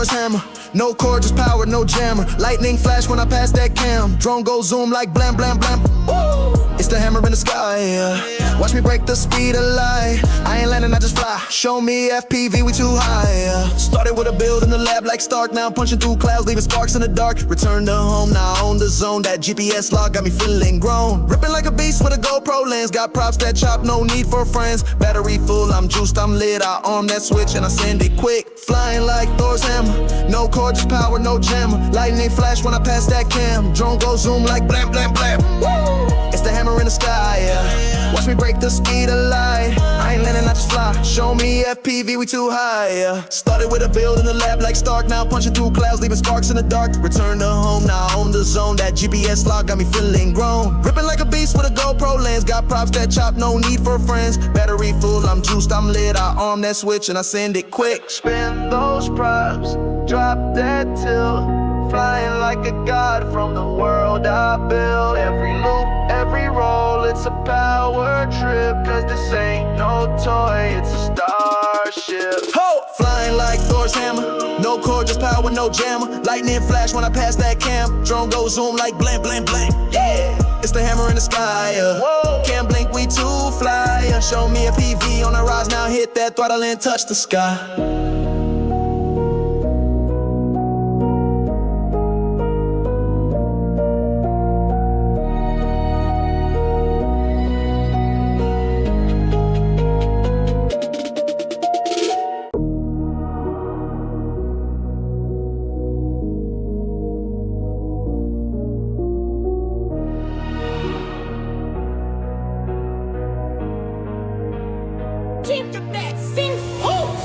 doors hammer. No cord, just power, no jammer. Lightning flash when I pass that cam. Drone go zoom like blam, blam, blam. Woo! It's the hammer in the sky, yeah. Watch me break the speed of light. I ain't landing, I just fly. Show me FPV, we too high, yeah. Started with a build in the lab like Stark. Now I'm punching through clouds, leaving sparks in the dark. Return to home, now I own the zone. That GPS lock got me feeling grown. Ripping like a beast with a GoPro lens. Got props that chop, no need for friends. Battery full, I'm juiced, I'm lit. I arm that switch and I send it quick. Flying like Thor's hammer. No cord, just power, no jammer. Lightning flash when I pass that cam. Drone go zoom like blam, blam, blam. Woo! It's the hammer in the sky, yeah. Watch me break the speed of light. I ain't landing, I just fly. Show me FPV, we too high, yeah. Started with a build in the lab like Stark. Now punching through clouds, leaving sparks in the dark. Return to home, now I own the zone. That GPS lock got me feeling grown. Ripping like a beast with a GoPro lens. Got props that chop, no need for friends. Battery full, I'm juiced, I'm lit. I arm that switch and I send it quick. Spin those props, drop that tilt. Flying like a god from the world I built. Every loop, every roll, it's a power trip. Cause this ain't no toy, it's a starship. Ho! Flying like Thor's hammer. No cord, just power, no jammer. Lightning flash when I pass that cam. Drone go zoom like blam, blam, blam. Yeah! It's the hammer in the sky, yeah. Whoa. Can't blink, we too fly, yeah. Show me a PV on the rise, now hit that throttle and touch the sky.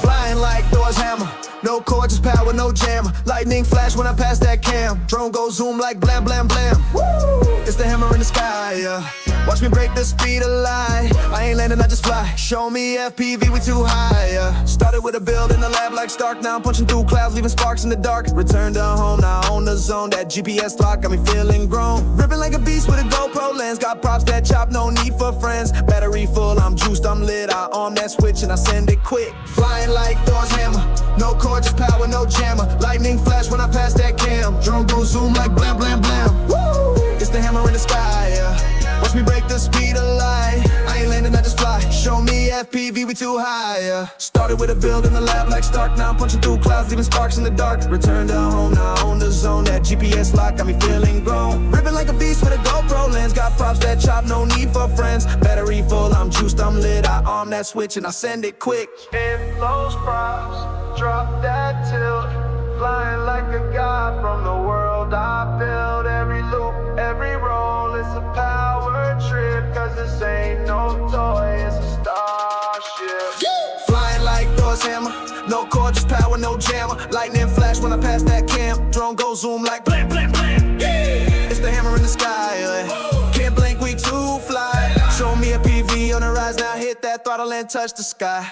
Flying like Thor's hammer. No cord, just power, no jammer. Lightning flash when I pass that cam. Drone go zoom like blam, blam, blam. Woo! It's the hammer in the sky, yeah. Watch me break the speed of light. I ain't landing, I just fly. Show me FPV, we too high, yeah. Started with a build in the lab like Stark. Now I'm punching through clouds, leaving sparks in the dark. Return to home, now I own the zone. That GPS lock got me feeling grown. Ripping like a beast with a GoPro lens. Got props that chop, no need for friends. Battery full, I'm juiced, I'm lit. I arm that switch and I send it quick. Flying like Thor's hammer. No cord, just power, no jammer. Lightning flash when I pass that cam. Drone go zoom like blam, blam, blam. Woo! It's the hammer in the sky, yeah. Watch me break the speed of light. I ain't landing, I just fly. Show me FPV, we too high, yeah. Started with a build in the lab like Stark. Now I'm punching through clouds, leaving sparks in the dark. Return to home, now I own the zone. That GPS lock got me feeling grown. Ripping like a beast with a GoPro lens. Got props that chop, no need for friends. Battery full, I'm juiced, I'm lit. I arm that switch and I send it quick. Spin those props, drop that tilt. Flying like a god from the world I built. Every loop, every roll, it's a power trip. Cause this ain't no toy, it's a starship. Flying like Thor's hammer. No cord, just power, no jammer. Lightning flash when I pass that cam. Drone go zoom like blam, blam, blam. Yeah! It's the hammer in the sky, yeah. Can't blink, we too fly. Show me a PV on the rise, now hit that throttle and touch the sky.